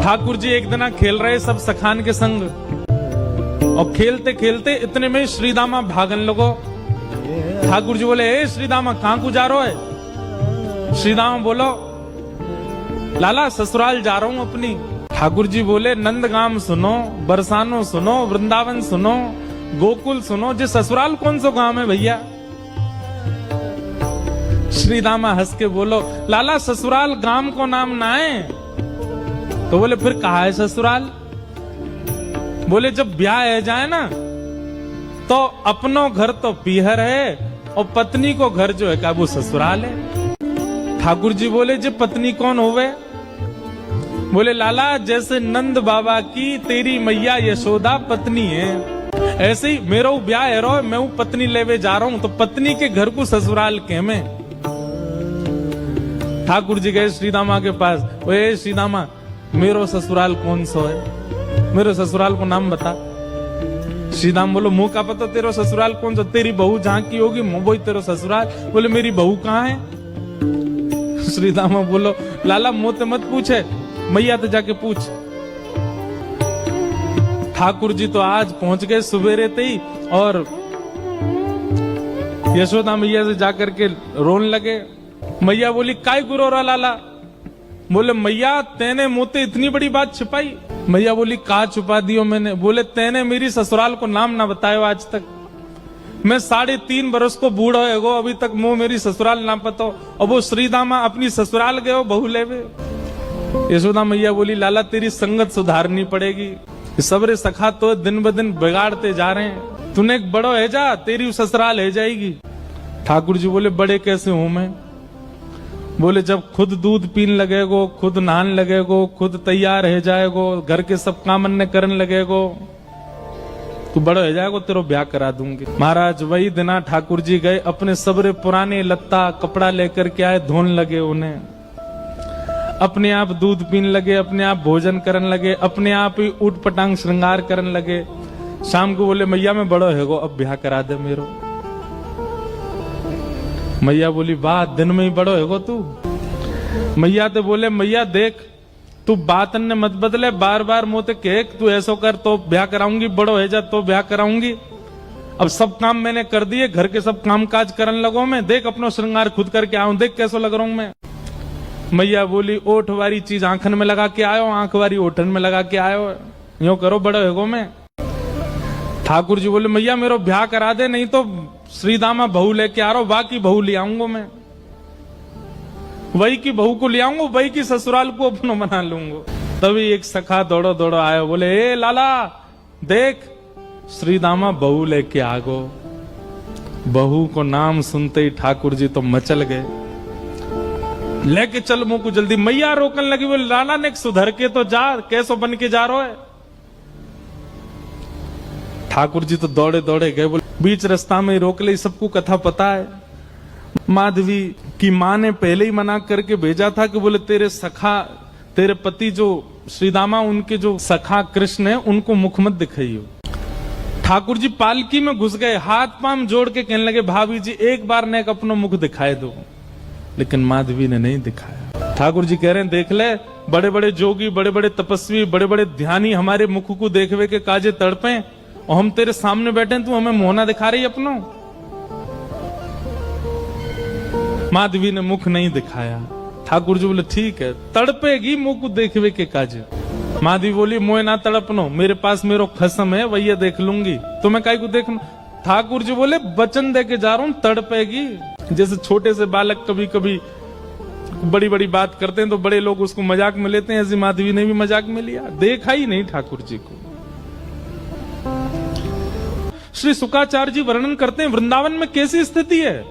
ठाकुर जी एक दिन खेल रहे सब सखान के संग, और खेलते खेलते इतने में श्रीदामा भागन लगो। ठाकुर जी बोले, ए श्रीदामा कहां को जा रहे है? श्रीदामा बोलो, लाला ससुराल जा रहा हूं अपनी। ठाकुर जी बोले, नंदगाम सुनो, बरसानो सुनो, वृंदावन सुनो, गोकुल सुनो, जे ससुराल कौन सा गांव है भैया? श्रीदामा हंस के बोलो, लाला ससुराल गांव को नाम ना है। तो बोले, फिर कहा है ससुराल? बोले, जब ब्याह है जाए ना तो अपनो घर तो पीहर है और पत्नी को घर जो है का वो ससुराल है। ठाकुर जी बोले, जे पत्नी कौन होवे? बोले, लाला जैसे नंद बाबा की तेरी मैया यशोदा पत्नी है, ऐसे ही मेरा ब्याह है रो, मैं हूं पत्नी लेवे जा रहा हूं, तो पत्नी के घर को ससुराल के में। ठाकुर जी गए श्रीदामा के पास, ओए श्रीदामा मेरो ससुराल कौन सा है? मेरे ससुराल को नाम बता। श्रीदाम बोलो, मुंह का पता तेरा ससुराल कौन सा? तेरी बहू जहां की होगी वही तेरा ससुराल। बोले, मेरी बहू कहाँ है? श्रीदामा बोलो, लाला मुंह ते मत पूछे, मैया तो जाके पूछ। ठाकुर जी तो आज पहुंच गए सुबेरे ही, और यशोदा मैया से जाकर के रोने लगे। मैया बोली, काय गुरो रहा लाला? बोले, मैया तेने मुंह ते इतनी बड़ी बात छिपाई। मैया बोली, कहा छुपा दियो मैंने? बोले, तेने मेरी ससुराल को नाम ना बतायो आज तक। मैं 3.5 बरस को बूढ़ा है गो, अभी तक मुंह मेरी ससुराल ना पता, और वो श्रीदामा अपनी ससुराल गए बहू लेवे। यशोदा मैया बोली, लाला तेरी संगत सुधारनी पड़ेगी, सबरे सखा तो दिन ब दिन बिगाड़ते जा रहे हैं, तूने एक बड़ो है जा, तेरी ससुराल है जाएगी। ठाकुर जी बोले, बड़े कैसे हूं मैं? बोले, जब खुद दूध पीन लगेगो, खुद नहान लगेगो, खुद तैयार है जाएगो, घर के सब काम अन्य करने लगेगो, तू बड़ो हो जाएगो, तेरो ब्याह करा दूंगी। महाराज वही दिना ठाकुर जी गए, अपने सबरे पुराने लत्ता कपड़ा लेकर के आए, धोने लगे उन्हें, अपने आप दूध पीने लगे, अपने आप भोजन करने लगे, अपने आप ही उठ पटांग श्रृंगार करने लगे। शाम को बोले, मैया मैं बड़ो है गो, अब ब्याह करा दे मेरो। मैया बोली, वाह दिन में ही बड़ो है गो तू। मैया ते बोले, मैया देख तू बात ने मत बदले, बार बार मोते कह तू ऐसो कर तो ब्याह कराऊंगी, बड़ो है जा तो ब्याह कराऊंगी। अब सब काम मैंने कर दिए, घर के सब काम काज करने लगो मैं, देख अपनो श्रृंगार खुद करके आऊं, देख कैसो लग रहा हूं मैं। मैया बोली, ओठ वाली चीज आंखन में लगा के आयो, आंख वाली ओठन में लगा के आयो, यूं करो बड़ो है गो मैं। ठाकुर जी बोले, मैया मेरो ब्याह करा दे, नहीं तो श्रीदामा बहू लेके आ रहा हूं, बाकी बहू ले आऊंगा मैं, वही की बहू को ले आऊंगा, वही की ससुराल को अपना बना लूंगा। तभी एक सखा दौड़ो दौड़ो आयो, बोले, ए लाला देख श्रीदामा बहू लेके आ गो। बहू को नाम सुनते ही ठाकुर जी तो मचल गए, लेके चल मुंह को जल्दी। मैया रोकने लगी, बोले, लाला ने सुधर के तो जा, कैसो बन के जा रहा है? ठाकुर जी तो दौड़े दौड़े गए, बोले बीच रास्ता में रोक ले, सबको कथा पता है। माधवी की माँ ने पहले ही मना करके भेजा था कि बोले तेरे सखा, तेरे पति जो श्रीदामा, उनके जो सखा कृष्ण है, उनको मुख मत दिखाइयो। ठाकुर जी पालकी में घुस गए, हाथ पांव जोड़ के कहने लगे, भाभी जी एक बार ने अपना मुख दिखाए दो, लेकिन माधवी ने नहीं दिखाया। ठाकुर जी कह रहे हैं, देख ले, बड़े बड़े जोगी, बड़े बड़े तपस्वी, बड़े बड़े ध्यानी हमारे मुख को देखवे के काजे तड़पे, और हम तेरे सामने बैठे, तू हमें मोहना दिखा रही अपनो। माधवी ने मुख नहीं दिखाया। ठाकुर जी बोले, ठीक है, तड़पेगी मुंह को देखवे के काजे। माधवी बोली, मोह ना तड़पनो, मेरे पास मेरो खसम है, वही देख लूंगी, तुम्हें काई को देखना। ठाकुर जी बोले, वचन दे के जा रहा हूं, तड़पेगी। जैसे छोटे से बालक कभी कभी बड़ी बड़ी बात करते हैं तो बड़े लोग उसको मजाक में लेते हैं, ऐसी माधवी ने भी मजाक में लिया, देखा ही नहीं ठाकुर जी को। श्री शुकाचार्य जी वर्णन करते हैं, वृंदावन में कैसी स्थिति है।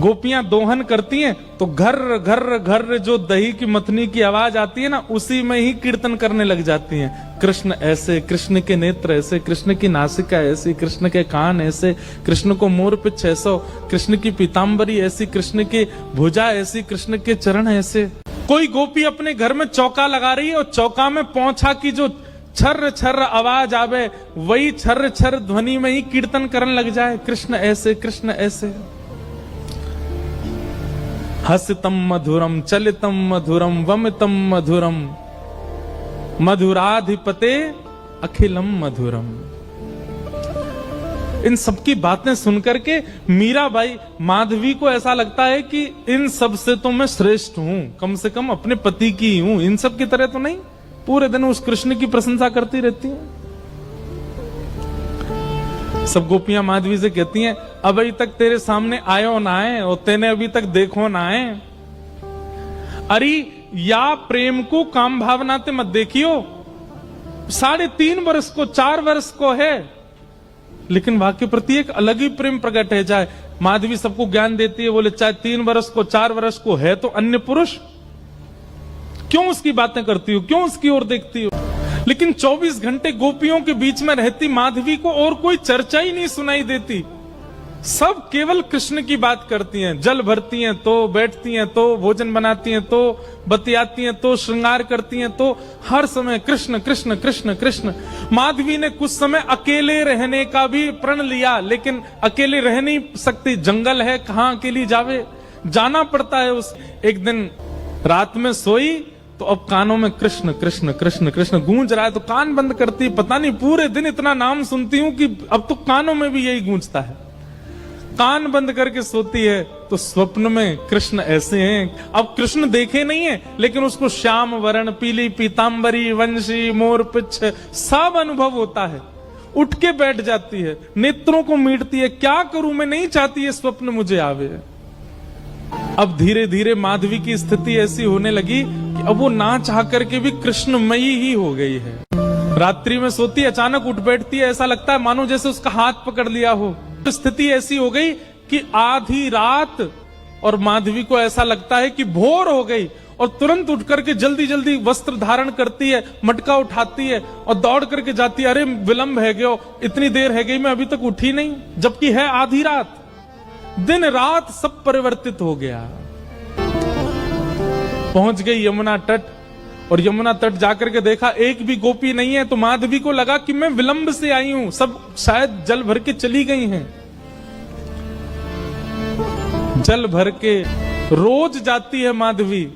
गोपियां दोहन करती हैं तो घर घर घर जो दही की मथनी की आवाज आती है ना, उसी में ही कीर्तन करने लग जाती हैं। कृष्ण ऐसे, कृष्ण के नेत्र ऐसे, कृष्ण की नासिका ऐसी, कृष्ण के कान ऐसे, कृष्ण को मोर पिछ ऐसो, कृष्ण की पीताम्बरी ऐसी, कृष्ण की भुजा ऐसी, कृष्ण के चरण ऐसे। कोई गोपी अपने घर में चौका लगा रही है और चौका में पौंछा की जो छर्र छर्र आवाज आवे, वही छर्र छर्र ध्वनि में ही कीर्तन करने लग जाए, कृष्ण ऐसे, कृष्ण ऐसे। हसितम मधुरम, चलितम मधुरम, वमितम मधुरम, मधुराधिपते अखिलम मधुरम। इन सबकी बातें सुनकर के मीराबाई, माधवी को ऐसा लगता है कि इन सब से तो मैं श्रेष्ठ हूं, कम से कम अपने पति की ही हूं, इन सब की तरह तो नहीं। पूरे दिन उस कृष्ण की प्रशंसा करती रहती हैं। सब गोपियां माधवी से कहती हैं, अभी तक तेरे सामने आयो ना है और तेने अभी तक देखो ना है। अरे या प्रेम को काम भावनाते मत देखियो, 3.5 वर्ष को 4 वर्ष को है, लेकिन वहां के प्रति एक अलग ही प्रेम प्रकट है जाए। माधवी सबको ज्ञान देती है, बोले चाहे 3 वर्ष को 4 वर्ष को है तो अन्य पुरुष, क्यों उसकी बातें करती हो, क्यों उसकी ओर देखती हो। लेकिन 24 घंटे गोपियों के बीच में रहती माधवी को और कोई चर्चा ही नहीं सुनाई देती। सब केवल कृष्ण की बात करती हैं, जल भरती हैं तो, बैठती हैं तो, भोजन बनाती हैं तो, बतियाती हैं तो, श्रृंगार करती हैं तो, हर समय कृष्ण कृष्ण कृष्ण कृष्ण। माधवी ने कुछ समय अकेले रहने का भी प्रण लिया, लेकिन अकेले रह नहीं सकती, जंगल है, कहां अकेली जावे, जाना पड़ता है। उस एक दिन रात में सोई तो अब कानों में कृष्ण कृष्ण कृष्ण कृष्ण गूंज रहा है, तो कान बंद करती, पता नहीं पूरे दिन इतना नाम सुनती हूं कि अब तो कानों में भी यही गूंजता है। कान बंद करके सोती है तो स्वप्न में कृष्ण ऐसे हैं। अब कृष्ण देखे नहीं है, लेकिन उसको श्याम वर्ण, पीली पीतांबरी, वंशी, मोर पिच्छ सब अनुभव होता है। उठ के बैठ जाती है, नेत्रों को मीटती है, क्या करूं मैं, नहीं चाहती है स्वप्न मुझे आवे। अब धीरे धीरे माधवी की स्थिति ऐसी होने लगी कि अब वो ना चाह करके भी कृष्णमयी ही हो गई है। रात्रि में सोती, अचानक उठ बैठती है, ऐसा लगता है मानो जैसे उसका हाथ पकड़ लिया हो। स्थिति ऐसी हो गई कि आधी रात और माधवी को ऐसा लगता है कि भोर हो गई, और तुरंत उठ करके जल्दी जल्दी वस्त्र धारण करती है, मटका उठाती है और दौड़ करके जाती है। अरे विलंब है गयो, इतनी देर है गई, मैं अभी तक उठी नहीं, जबकि है आधी रात। दिन रात सब परिवर्तित हो गया। पहुंच गई यमुना तट, और यमुना तट जाकर के देखा एक भी गोपी नहीं है, तो माधवी को लगा कि मैं विलंब से आई हूं, सब शायद जल भर के चली गई हैं। जल भर के रोज जाती है माधवी,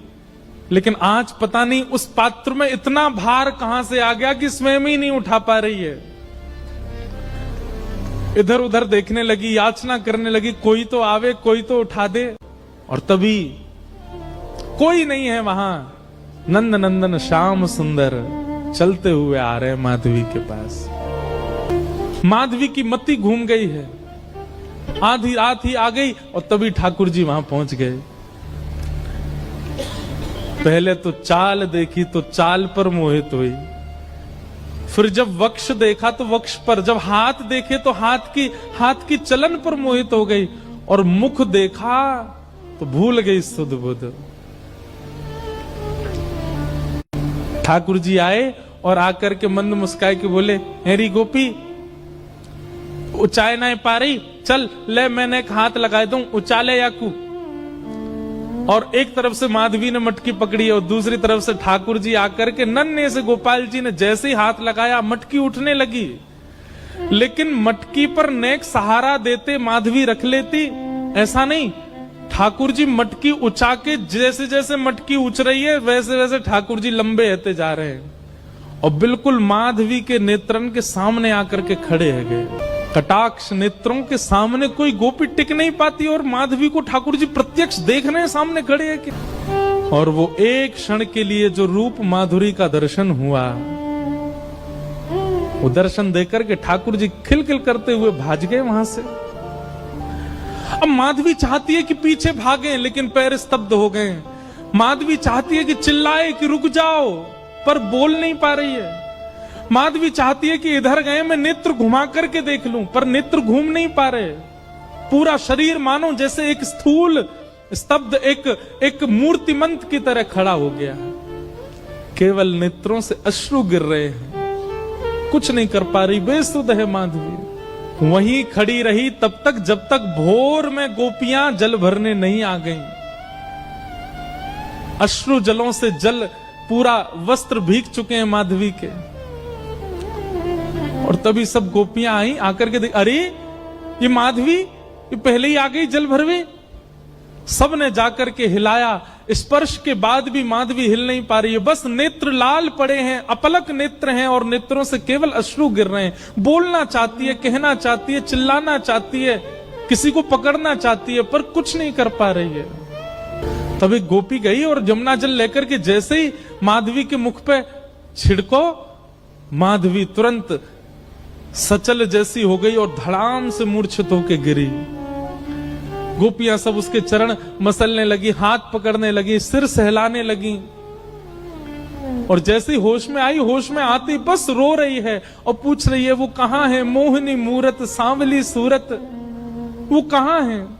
लेकिन आज पता नहीं उस पात्र में इतना भार कहां से आ गया कि स्वयं ही नहीं उठा पा रही है। इधर उधर देखने लगी, याचना करने लगी, कोई तो आवे, कोई तो उठा दे, और तभी कोई नहीं है वहां। नंद नंदन श्याम सुंदर चलते हुए आ रहे हैं माधवी के पास। माधवी की मति घूम गई है, आधी रात ही आ गई, और तभी ठाकुर जी वहां पहुंच गए। पहले तो चाल देखी तो चाल पर मोहित हुई, फिर जब वक्ष देखा तो वक्ष पर, जब हाथ देखे तो हाथ की चलन पर मोहित हो गई, और मुख देखा तो भूल गई सुध बुध। ठाकुर जी आए और आकर के मंद मुस्काए के बोले, हेरी गोपी उचाए ना पा रही, चल ले मैंने एक हाथ लगा दूं, उचाले याकू। और एक तरफ से माधवी ने मटकी पकड़ी और दूसरी तरफ से ठाकुर जी आकर के नन्हे से गोपाल जी ने जैसे ही हाथ लगाया, मटकी उठने लगी। लेकिन मटकी पर नेक सहारा देते माधवी रख लेती, ऐसा नहीं। ठाकुर जी मटकी उछा के, जैसे जैसे मटकी उछ रही है वैसे वैसे ठाकुर जी लंबे होते जा रहे हैं, और बिल्कुल माधवी के नेत्रन के सामने आकर के खड़े है गए। कटाक्ष नेत्रों के सामने कोई गोपी टिक नहीं पाती, और माधवी को ठाकुर जी प्रत्यक्ष देख रहे हैं, सामने खड़े हैं कि। और वो एक क्षण के लिए जो रूप माधुरी का दर्शन हुआ, वो दर्शन देकर के ठाकुर जी खिलखिल करते हुए भाग गए वहां से। अब माधवी चाहती है कि पीछे भागे, लेकिन पैर स्तब्ध हो गए। माधवी चाहती है कि चिल्लाए कि रुक जाओ, पर बोल नहीं पा रही है। माधवी चाहती है कि इधर गए मैं नेत्र घुमा करके देख लूं, पर नेत्र घूम नहीं पा रहे। पूरा शरीर मानो जैसे एक स्थूल स्तब्ध एक मूर्तिमंत की तरह खड़ा हो गया है। केवल नेत्रों से अश्रु गिर रहे हैं, कुछ नहीं कर पा रही, बेसुध है माधवी। वहीं खड़ी रही तब तक जब तक भोर में गोपियां जल भरने नहीं आ गईं। अश्रु जलों से जल पूरा वस्त्र भीग चुके हैं माधवी के। और तभी सब गोपियां आई, आकर के देख, अरे ये माधवी ये पहले ही आ गई जल भरवे। सब ने जाकर के हिलाया, स्पर्श के बाद भी माधवी हिल नहीं पा रही है, बस नेत्र लाल पड़े हैं, अपलक नेत्र हैं और नेत्रों से केवल अश्रु गिर रहे हैं। बोलना चाहती है, कहना चाहती है, चिल्लाना चाहती है, किसी को पकड़ना चाहती है, पर कुछ नहीं कर पा रही है। तब एक गोपी गई और जमुना जल लेकर के जैसे ही माधवी के मुख पे छिड़को, माधवी तुरंत सचल जैसी हो गई और धड़ाम से मूर्छित होकर गिरी। गोपियां सब उसके चरण मसलने लगी, हाथ पकड़ने लगी, सिर सहलाने लगी और जैसे ही होश में आई, होश में आती बस रो रही है और पूछ रही है वो कहां है, मोहिनी मूरत सांवली सूरत, वो कहां है।